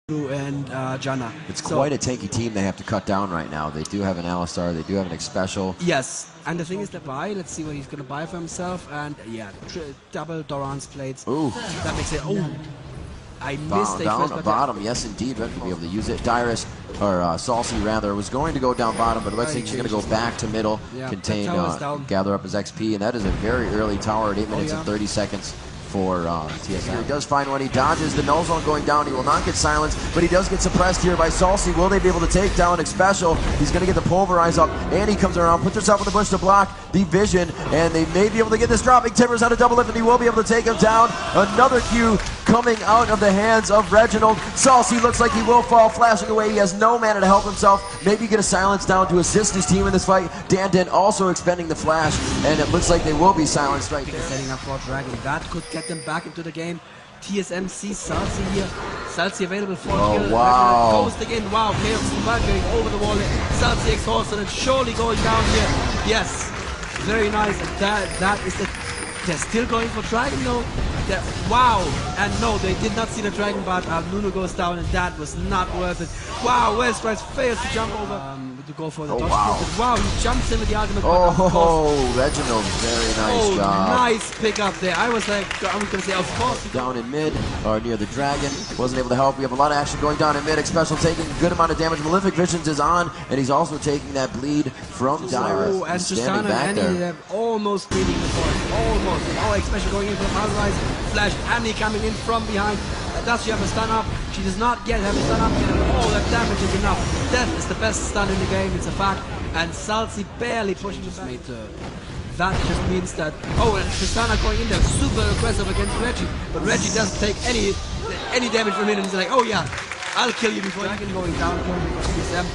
and Jana. It's quite a tanky team they have to cut down right now. They do have an Alistar, they do have an X Special. Yes, and the thing is the buy, let's see what he's going to buy for himself, and yeah, double Doran's plates. Ooh. That makes it, oh, I missed down bottom, yes indeed, Red will be able to use it. Dyrus, or Salsi rather, was going to go down bottom, but it looks like he's going to go back to middle, contain, gather up his XP, and that is a very early tower at 8 minutes and 30 seconds. For TSM. He does find one, he dodges the null zone going down, he will not get silenced, but he does get suppressed here by Salsi. Will they be able to take down X Special? He's going to get the pulverize up, and he comes around, puts himself in the bush to block the vision, and they may be able to get this dropping. Timbers on a double lift, and he will be able to take him down. Another Q coming out of the hands of Reginald. Salsi looks like he will fall, flashing away. He has no mana to help himself. Maybe get a silence down to assist his team in this fight. Dan also expending the flash, and it looks like they will be silenced right there. Setting up for Dragon. That could get them back into the game. TSM sees Salsi here. Salsi available for kill. Wow. Ghosting in. Wow. Chaos going over the wall. Salsi exhausted and surely going down here. Yes. Very nice. That is the... They're still going for Dragon though. Wow. And no, they did not see the Dragon, but Nuno goes down and that was not worth it. Wow. Westrise fails to jump over. To go for the dodge. Wow, he jumps in with the ultimate. Reginald, very nice job. Nice pickup there. I was like, I was going to say, of course. Down in mid, or near the Dragon, wasn't able to help. We have a lot of action going down in mid. X Special taking a good amount of damage. Malefic Visions is on, and he's also taking that bleed from Dyrus. Oh, and Tristana and Annie almost leading the point. Almost. Oh, X Special going in for the power rise. Flash, Annie coming in from behind. Does she have a stun up? She does not yet have a stun up yet. Oh, that damage is enough. Death is the best stun in the game, it's a fact. And Salsi barely pushing the back. That just means that... Oh, and Tristana going in there, super aggressive against Reggie. But Reggie doesn't take any damage from it, and he's like, oh yeah, I'll kill you before Dragon going down. TSM.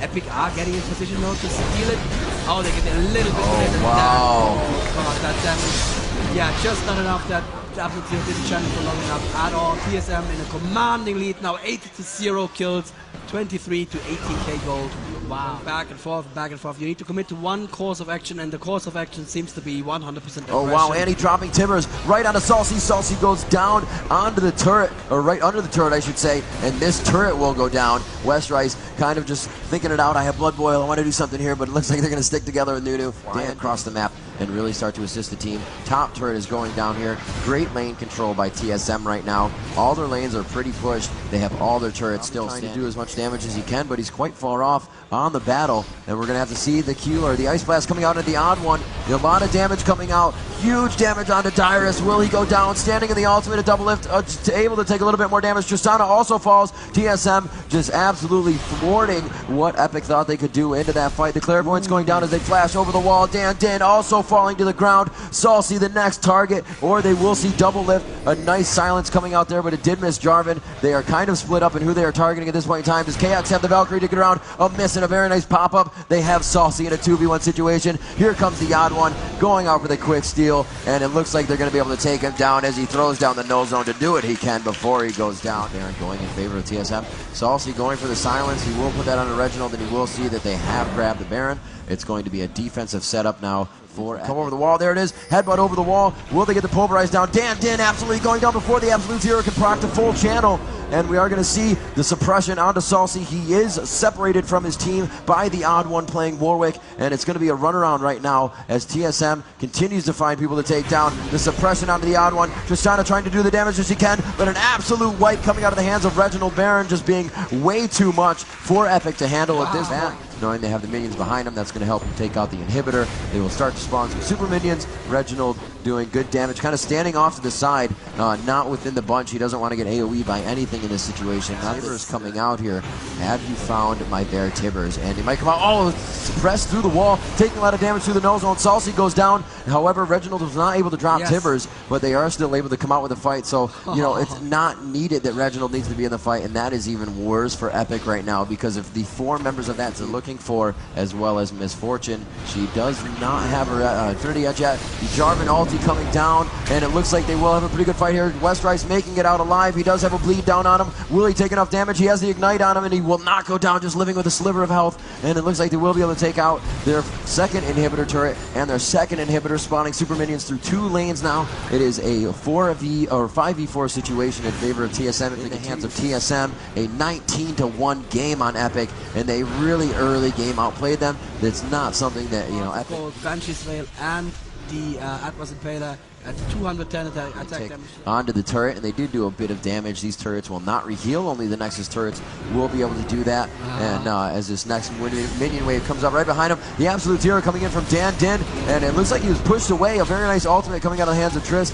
Epic are getting in position now to steal it. Oh, they get a little bit of it. Wow. Oh, God, that damage. Yeah, just not enough. That absolutely didn't challenge for long enough at all. TSM in a commanding lead now, 80-0 kills, 23 to 18k gold. Wow. Back and forth, back and forth. You need to commit to one course of action, and the course of action seems to be 100% aggression. Oh wow, Annie dropping Timbers right onto Salsi. Salsi goes down onto the turret, or right under the turret I should say, and this turret will go down. Westrice kind of just thinking it out. I have Blood Boil, I want to do something here, but it looks like they're going to stick together with Nunu. Dan across the map and really start to assist the team. Top turret is going down here. Great lane control by TSM right now. All their lanes are pretty pushed. They have all their turrets still trying to do as much damage as he can, but he's quite far off on the battle, and we're going to have to see the Q or the Ice Blast coming out at the odd one. A lot of damage coming out. Huge damage onto Dyrus. Will he go down? Standing in the ultimate, a double lift, able to take a little bit more damage. Tristana also falls. TSM just absolutely thwarting what Epic thought they could do into that fight. The Clairvoyant's going down as they flash over the wall. Dan also falling to the ground. Salsi the next target, or they will see double lift. A nice silence coming out there, but it did miss Jarvan. They are kind of split up in who they are targeting at this point in time. Does KX have the Valkyrie to get around? A miss and a very nice pop-up. They have Salsi in a 2v1 situation. Here comes the odd one, going out for the quick steal, and it looks like they're going to be able to take him down as he throws down the null zone to do what he can before he goes down. Baron going in favor of TSM. Salsi going for the silence. He will put that on Reginald, and he will see that they have grabbed the Baron. It's going to be a defensive setup now for come over the wall. There it is. Headbutt over the wall. Will they get the pulverize down? Dan absolutely going down before the Absolute Zero can proc the full channel. And we are going to see the suppression onto Salsi. He is separated from his team by the odd one playing Warwick, and it's going to be a runaround right now as TSM continues to find people to take down. The suppression onto the odd one. Tristana trying to do the damage as she can, but an absolute wipe coming out of the hands of Reginald. Baron just being way too much for Epic to handle at this point. Knowing they have the minions behind them, that's going to help him take out the inhibitor. They will start to spawn some super minions. Reginald doing good damage, kind of standing off to the side, not within the bunch. He doesn't want to get AoE by anything in this situation. Tibbers coming out here. Have you found my bear Tibbers? And he might come out, oh, suppressed through the wall, taking a lot of damage through the nose zone. Salsi goes down. However, Reginald was not able to drop Tibbers, but they are still able to come out with a fight. So, you know, it's not needed that Reginald needs to be in the fight, and that is even worse for Epic right now, because if the 4 members of that are looking for, as well as Misfortune, she does not have her Trinity Edge yet. The Jarvan ult Salty coming down, and it looks like they will have a pretty good fight here. Westrice making it out alive. He does have a bleed down on him. Will he take enough damage? He has the ignite on him, and he will not go down, just living with a sliver of health. And it looks like they will be able to take out their second inhibitor turret and their second inhibitor, spawning super minions through 2 lanes now. It is a 5v4 situation in favor of TSM in the hands of TSM. A 19-1 game on Epic, and they really early game outplayed them. It's not something that, you know, Epic. Banshee's Veil and the Atlas Impaler at 210 attack damage. Onto the turret, and they did do a bit of damage. These turrets will not reheal, only the Nexus turrets will be able to do that. And as this next minion wave comes up right behind him, the Absolute Zero coming in from Dan Din, and it looks like he was pushed away. A very nice ultimate coming out of the hands of Triss,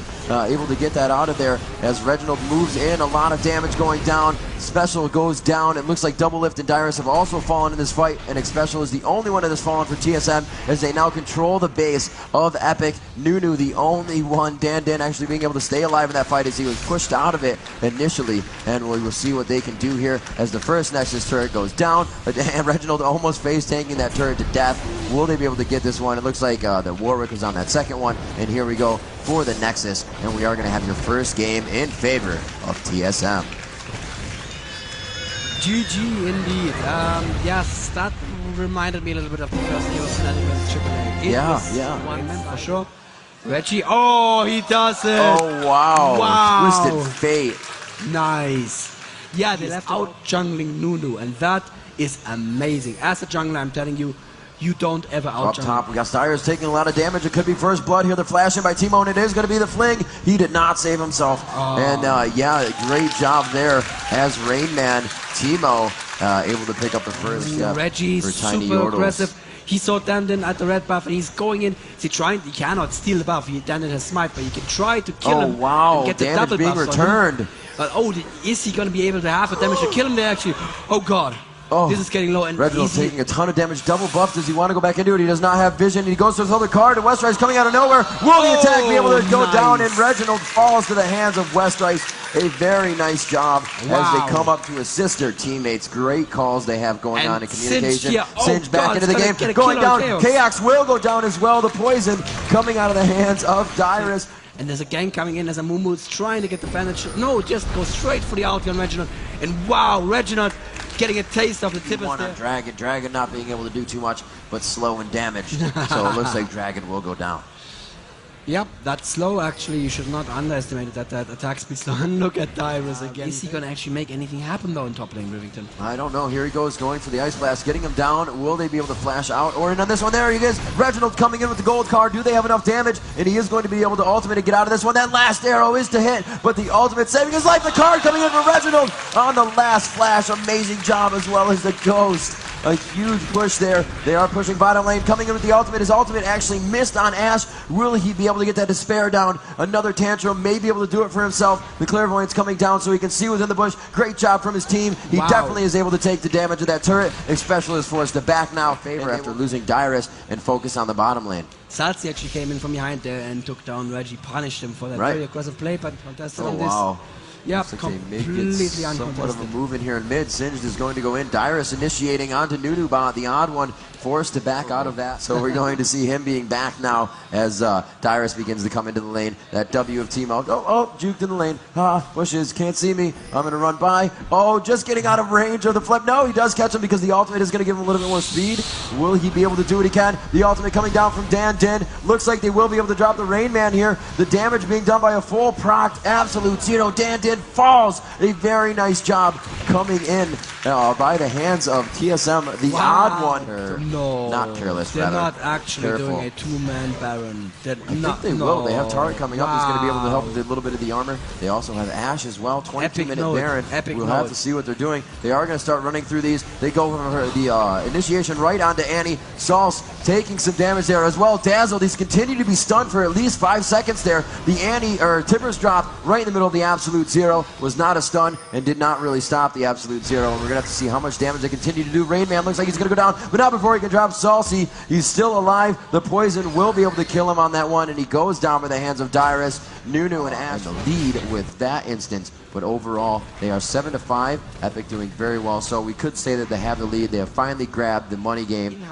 able to get that out of there as Reginald moves in. A lot of damage going down. Special goes down. It looks like Double Lift and Dyrus have also fallen in this fight, and Special is the only one that has fallen for TSM as they now control the base of Epic. Nunu, the only one. Dan Din actually being able to stay alive in that fight as he was pushed out of it initially, and we will see what they can do here as the first Nexus turret goes down. And Reginald almost face tanking that turret to death. Will they be able to get this one? It looks like the Warwick was on that second one, and here we go for the Nexus, and we are going to have your first game in favor of TSM. GG indeed. Yes, that reminded me a little bit of the first game of Fnatic vs AAA. It was one man for sure. Reggie, oh, he does it! Oh, wow. Twisted Fate. Nice. Yeah, they left out jungling Nunu, and that is amazing. As a jungler, I'm telling you, you don't ever out jungle. Up top, we got Styrus taking a lot of damage. It could be first blood here. The flash in by Timo, and it is going to be the fling. He did not save himself. And yeah, great job there as Rain Man. Timo able to pick up the first step. Reggie, super aggressive. He saw Dandin at the red buff, and he's going in. He cannot steal the buff. Dandin has smite, but he can try to kill him. Oh wow! And get the damage double being returned. But is he going to be able to have a damage to kill him there? Actually, oh god. Oh, this is getting low. And Reginald taking a ton of damage. Double buff. Does he want to go back into it? He does not have vision. He goes to his other card, and Westrice coming out of nowhere. Will the attack be able to go down? And Reginald falls to the hands of Westrice. A very nice job as they come up to assist their teammates. Great calls they have going on in communication. Singe back into the game. Going down. Chaos will go down as well. The poison coming out of the hands of Dyrus. And there's a gang coming in as a Mumu is trying to get the advantage. No, just go straight for the ulti on Reginald. And wow, Reginald getting a taste of the tip on Dragon. Dragon not being able to do too much, but slow and damaged. So it looks like Dragon will go down. Yep, that's slow actually. You should not underestimate that attack speed slow. And look at Dyrus again. Is he going to actually make anything happen though in top lane, Rivington? I don't know. Here he goes, going for the Ice Blast, getting him down. Will they be able to flash out? Or in on this one, there he is. Reginald coming in with the gold card. Do they have enough damage? And he is going to be able to ultimate and get out of this one. That last arrow is to hit, but the ultimate saving his life. The card coming in for Reginald on the last flash. Amazing job as well as the ghost. A huge push there. They are pushing bottom lane, coming in with the ultimate. His ultimate actually missed on Ashe. Will he be able to get that despair down? Another tantrum, may be able to do it for himself. The clairvoyant's coming down so he can see within the bush. Great job from his team. He definitely is able to take the damage of that turret. Especially is forced to back now favor after losing Dyrus and focus on the bottom lane. Salty actually came in from behind there and took down Reggie, punished him for that very aggressive play, but contested on this. Yeah, completely somewhat of a move in here in mid. Singed is going to go in. Dyrus initiating onto Nunu, the odd one, forced to back out of that. So we're going to see him being back now as Dyrus begins to come into the lane. That W of Timo. Oh, juked in the lane. Bushes, can't see me. I'm going to run by. Oh, just getting out of range of the flip. No, he does catch him because the ultimate is going to give him a little bit more speed. Will he be able to do what he can? The ultimate coming down from Dan Din. Looks like they will be able to drop the Rain Man here. The damage being done by a full proc Absolute Zero. Dan Din falls. A very nice job coming in by the hands of TSM, the odd one. No, not careless. They're rather. not actually doing a two-man Baron. I think they will. They have Taric coming up. He's going to be able to help with a little bit of the armor. They also have Ashe as well. 22-minute Baron. We'll have to see what they're doing. They are going to start running through these. They go for the initiation right onto Annie. Sauce taking some damage there as well. Dazzled. He's continued to be stunned for at least 5 seconds there. The Annie or Tibbers drop right in the middle of the Absolute Zero was not a stun and did not really stop the Absolute Zero. And we're going to have to see how much damage they continue to do. Rain Man looks like he's going to go down, but not before he can drop Saucy. He's still alive. The poison will be able to kill him on that one, and he goes down by the hands of Dyrus. Nunu and Ashe lead with that instance, but overall they are 7-5. Epic doing very well, so we could say that they have the lead. They have finally grabbed the money game.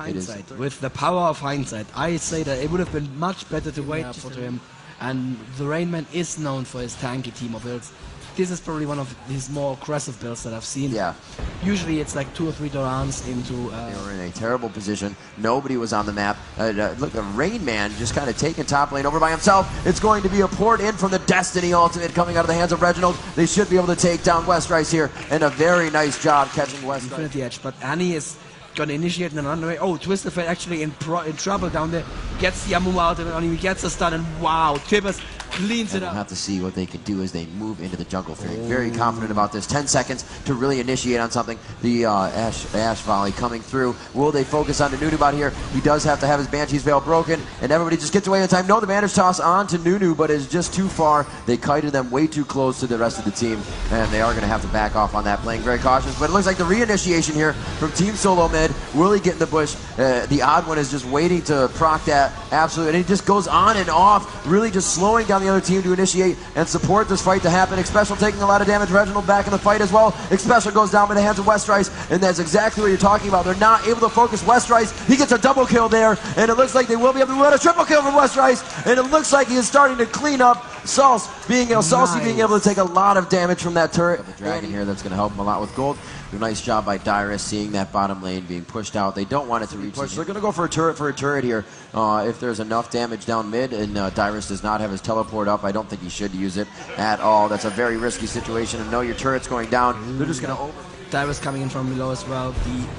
With the power of hindsight, I say that it would have been much better to wait for him And the Rainman is known for his tanky team of builds. This is probably one of his more aggressive builds that I've seen. Yeah. Usually it's like 2 or 3 Dorans into... They were in a terrible position. Nobody was on the map. Look, the Rain Man just kind of taking top lane over by himself. It's going to be a port in from the Destiny ultimate coming out of the hands of Reginald. They should be able to take down Westrice here, and a very nice job catching Westrice. Infinity Edge, but Annie is going to initiate in an underway. Oh, Twisted Fate actually in trouble down there. Gets the Amumu out and he gets a stun, and wow, Tibbers cleans it up. We'll have to see what they can do as they move into the jungle. Very confident about this. 10 seconds to really initiate on something. The Ash volley coming through. Will they focus on the Nunu bot here? He does have to have his Banshee's Veil broken, and everybody just gets away in time. No, the bandage toss on to Nunu, but it's just too far. They kited them way too close to the rest of the team, and they are going to have to back off on that, playing very cautious. But it looks like the reinitiation here from Team Solo Mid. Will he get in the bush? The odd one is just waiting to proc that. Absolutely. And he just goes on and off, really just slowing down the other team to initiate and support this fight to happen. Xpecial taking a lot of damage. Reginald back in the fight as well. Xpecial goes down by the hands of Westrice, and that's exactly what you're talking about. They're not able to focus Westrice. He gets a double kill there, and it looks like they will be able to get a triple kill from Westrice, and it looks like he is starting to clean up. Salsi being able to take a lot of damage from that turret. The dragon here, that's going to help him a lot with gold. Nice job by Dyrus seeing that bottom lane being pushed out. They don't want it to reach. They're going to go for a turret here. If there's enough damage down mid, and Dyrus does not have his teleport up, I don't think he should use it at all. That's a very risky situation, and know your turret's going down. They're just going to over. Dyrus coming in from below as well.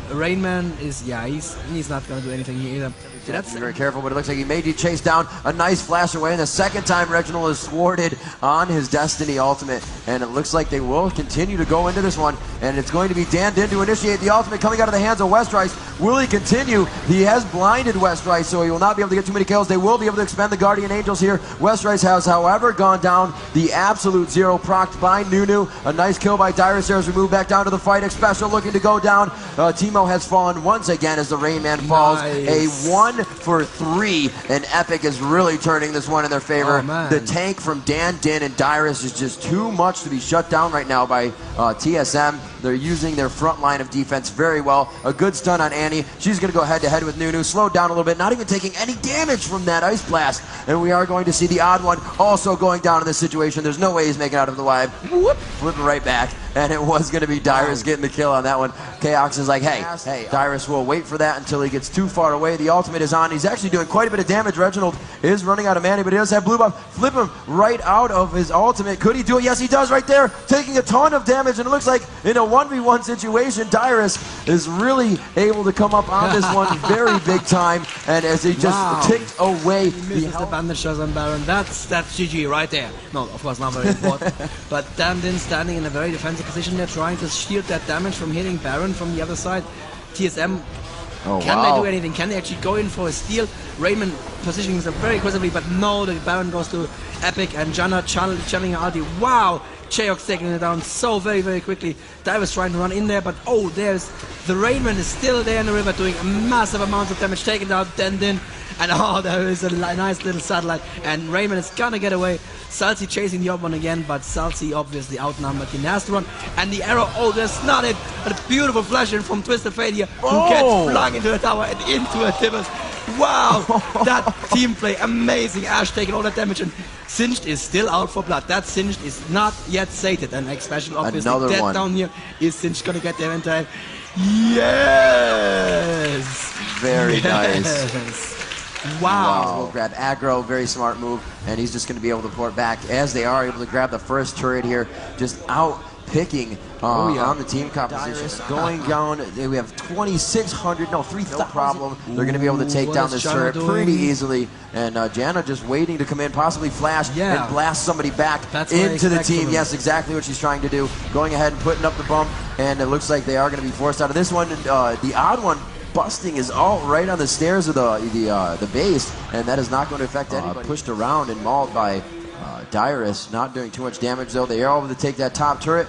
The Rainman is, he's not going to do anything here either. That's very careful, but it looks like he made you chase down. A nice flash away, and the second time Reginald is thwarted on his Destiny ultimate, and it looks like they will continue to go into this one, and it's going to be Dan Din to initiate the ultimate coming out of the hands of Westrice. Will he continue? He has blinded Westrice, so he will not be able to get too many kills. They will be able to expend the Guardian Angels here. Westrice has, however, gone down. The absolute zero proc'd by Nunu. A nice kill by Dyrus there as we move back down to the fight. Xpecial looking to go down. Teemo has fallen once again as the Rainman falls. Nice. A 1 for 3, and Epic is really turning this one in their favor. The tank from Dan Din and Dyrus is just too much to be shut down right now by TSM. They're using their front line of defense very well. A good stun on Annie. She's going to go head-to-head with Nunu. Slowed down a little bit, not even taking any damage from that Ice Blast. And we are going to see the odd one also going down in this situation. There's no way he's making out of the wave. Whoop, flipping right back. And it was going to be Dyrus getting the kill on that one. Chaos is like, hey, Dyrus will wait for that until he gets too far away. The ultimate is on. He's actually doing quite a bit of damage. Reginald is running out of mana, but he does have blue buff. Flip him right out of his ultimate. Could he do it? Yes, he does right there. Taking a ton of damage, and it looks like in a 1v1 situation, Dyrus is really able to come up on this one very big time. And as he just ticked away the bandage shots on Baron, that's GG right there. No, of course not very important. But Dan Din standing in a very defensive position there, trying to shield that damage from hitting Baron from the other side. TSM, can they do anything? Can they actually go in for a steal? Raymond positioning himself very aggressively, but no, the Baron goes to Epic, and Janna channeling her ulti. Wow! Cheox taking it down so very, very quickly. Dyrus trying to run in there, but oh, there's the Rainman is still there in the river doing massive amounts of damage, taking out Dan Din. And oh, there is a nice little satellite, and Raymond is gonna get away. Salsi chasing the odd one again, but Salsi obviously outnumbered. He has to run, and the arrow, oh, there's not it. But a beautiful flash in from Twisted Fate here, who gets flung into the tower and into a Tibbers. Wow, that team play, amazing. Ash taking all that damage, and Singed is still out for blood. That Singed is not yet sated, and Xpecial obviously another dead one down here. Is Singed gonna get there in time? Yes! Very nice. Wow. We'll grab aggro, very smart move, and he's just going to be able to port back as they are able to grab the first turret here, just out picking on the team composition. Going down, we have 2,600, no, 3,000. No problem. They're going to be able to take down this turret pretty easily, and Janna just waiting to come in, possibly flash and blast somebody back into the team. Yes, exactly what she's trying to do. Going ahead and putting up the bump, and it looks like they are going to be forced out of this one. The odd one busting his ult right on the stairs of the base, and that is not going to affect anybody. Pushed around and mauled by Dyrus, not doing too much damage though. They are able to take that top turret.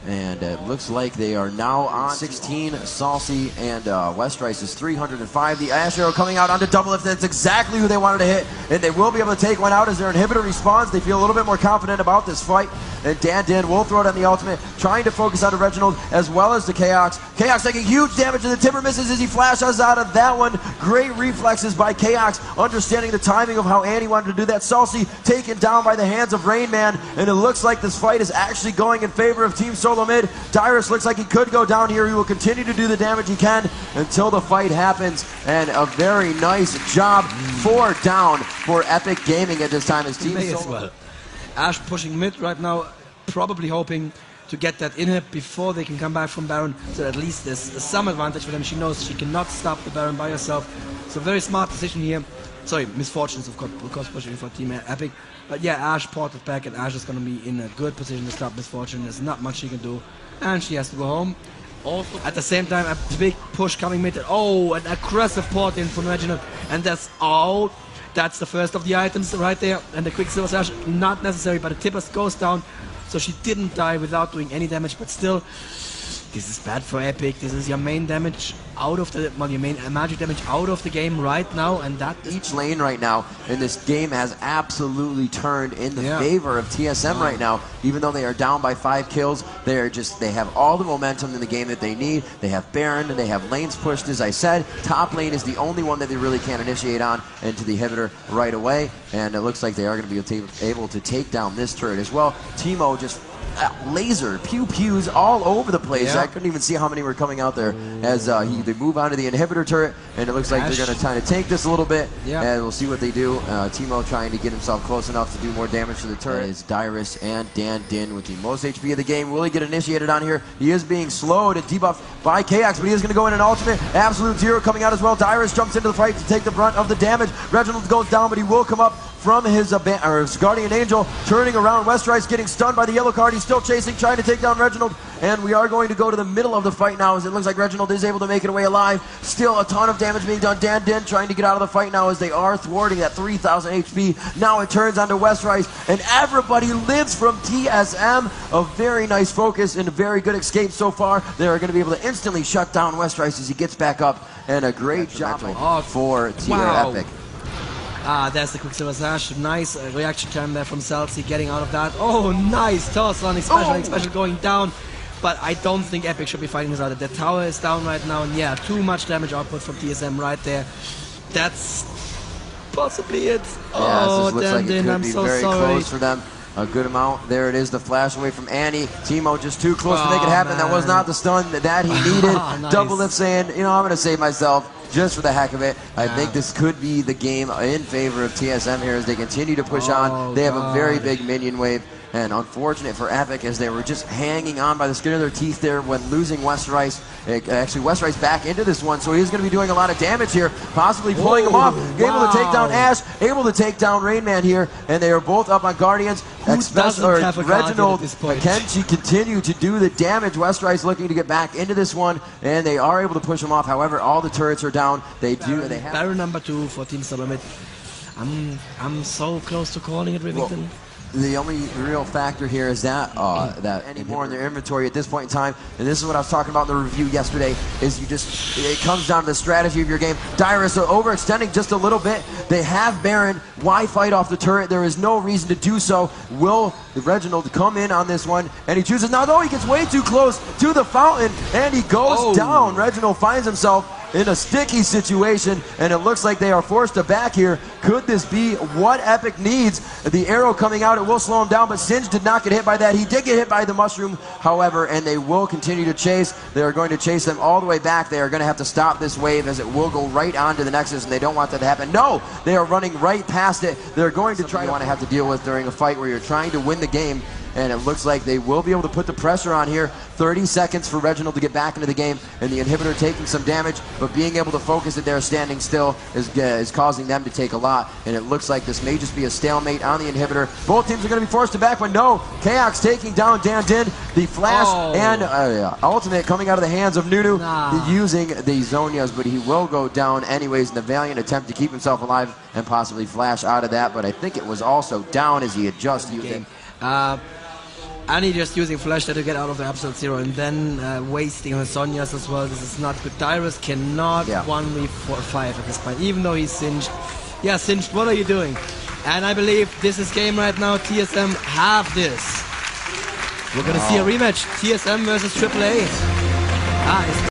And it looks like they are now on 16. Saucy and Westrice is 305. The Ash Arrow coming out onto double lift. That's exactly who they wanted to hit. And they will be able to take one out as their inhibitor responds. They feel a little bit more confident about this fight. And Dan will throw it on the ultimate, trying to focus on Reginald as well as the Chaos. Chaos taking huge damage, and the Timber misses as he flashes out of that one. Great reflexes by Chaos, understanding the timing of how Annie wanted to do that. Saucy taken down by the hands of Rain Man, and it looks like this fight is actually going in favor of Team Solo Mid. Dyrus looks like he could go down here. He will continue to do the damage he can until the fight happens, and a very nice job. 4 down for Epic Gaming at this time as Team Solo. Ash pushing mid right now, probably hoping to get that inhib before they can come back from Baron, so at least there's some advantage for them. She knows she cannot stop the Baron by herself, so very smart decision here. Sorry, misfortunes of course pushing for Team Epic, but yeah, Ash ported back, and Ash is going to be in a good position to stop misfortune. There's not much she can do, and she has to go home. Also, at the same time, a big push coming mid. Oh, an aggressive port in from Reginald, and that's all. That's the first of the items right there, and the Quicksilver Slash, not necessary, but the Tippers goes down, so she didn't die without doing any damage, but still, this is bad for Epic. This is your main damage out of the, well, your main magic damage out of the game right now, and that each lane right now in this game has absolutely turned in the favor of TSM right now. Even though they are down by 5 kills, they have all the momentum in the game that they need. They have Baron and they have lanes pushed, as I said. Top lane is the only one that they really can't initiate on into the inhibitor right away, and it looks like they are going to be able to take down this turret as well. Teemo just laser pews all over the place. I couldn't even see how many were coming out there as they move on to the inhibitor turret, and it looks like they're going to try to tank this a little bit, and we'll see what they do. Teemo trying to get himself close enough to do more damage to the turret. Is Dyrus and Dan with the most HP of the game. Will he get initiated on here? He is being slowed and debuffed by Chaos, but he is going to go in an ultimate. Absolute Zero coming out as well. Dyrus jumps into the fight to take the brunt of the damage. Reginald goes down, but he will come up from his Guardian Angel, turning around. Westrice getting stunned by the yellow card. He's still chasing, trying to take down Reginald, and we are going to go to the middle of the fight now, as it looks like Reginald is able to make it away alive. Still a ton of damage being done. Dan trying to get out of the fight now, as they are thwarting that 3,000 HP. Now it turns onto Westrice, and everybody lives from TSM. A very nice focus and a very good escape so far. They are going to be able to instantly shut down Westrice as he gets back up, and a great job for Epic. There's the Quicksilver Slash. Nice reaction time there from Celsi, getting out of that. Oh, nice toss on special going down. But I don't think Epic should be fighting this out. The tower is down right now, and yeah, too much damage output from TSM right there. That's possibly it. Oh, looks like it could be very close for them. A good amount. There it is, the flash away from Annie. Teemo just too close to make it happen. That was not the stun that he needed. Nice. Double lift saying, you know, I'm going to save myself just for the heck of it. I think this could be the game in favor of TSM here as they continue to push on. They have a very big minion wave. And unfortunate for Epic, as they were just hanging on by the skin of their teeth there when losing Westrice. Actually, Westrice back into this one, so he's going to be doing a lot of damage here, possibly pulling him off. Able to take down Ash, able to take down Rain Man here, and they are both up on Guardians. Reginald, can she continue to do the damage? Westrice looking to get back into this one, and they are able to push him off. However, all the turrets are down. They have Baron number 2 for Team Solo Mid. I'm so close to calling it Remington. The only real factor here is that any more in their inventory at this point in time, and this is what I was talking about in the review yesterday, is it comes down to the strategy of your game. Dyrus are overextending just a little bit. They have Baron. Why fight off the turret? There is no reason to do so. Will Reginald come in on this one? And he chooses now. No, he gets way too close to the fountain, and he goes down. Reginald finds himself in a sticky situation, and it looks like they are forced to back here. Could this be what Epic needs? The arrow coming out, it will slow him down, but Singe did not get hit by that. He did get hit by the mushroom, however, and they will continue to chase. They are going to chase them all the way back. They are going to have to stop this wave, as it will go right onto the Nexus, and they don't want that to happen. No, they are running right past it. They're going to try to have to deal with during a fight where you're trying to win the game. And it looks like they will be able to put the pressure on here. 30 seconds for Reginald to get back into the game, and the inhibitor taking some damage, but being able to focus it there standing still is causing them to take a lot. And it looks like this may just be a stalemate on the inhibitor. Both teams are going to be forced to back, but no. Chaos taking down Dan. The flash and ultimate coming out of the hands of Nunu using the Zonias, but he will go down anyways in the valiant attempt to keep himself alive and possibly flash out of that. But I think it was also down as he had just used it. Annie just using flash there to get out of the absolute zero, and then wasting on Sonya's as well. This is not good. Dyrus cannot 1v5 at this point, even though he's singed. Yeah, singed, what are you doing? And I believe this is game right now. TSM have this. We're gonna see a rematch. TSM versus AAA.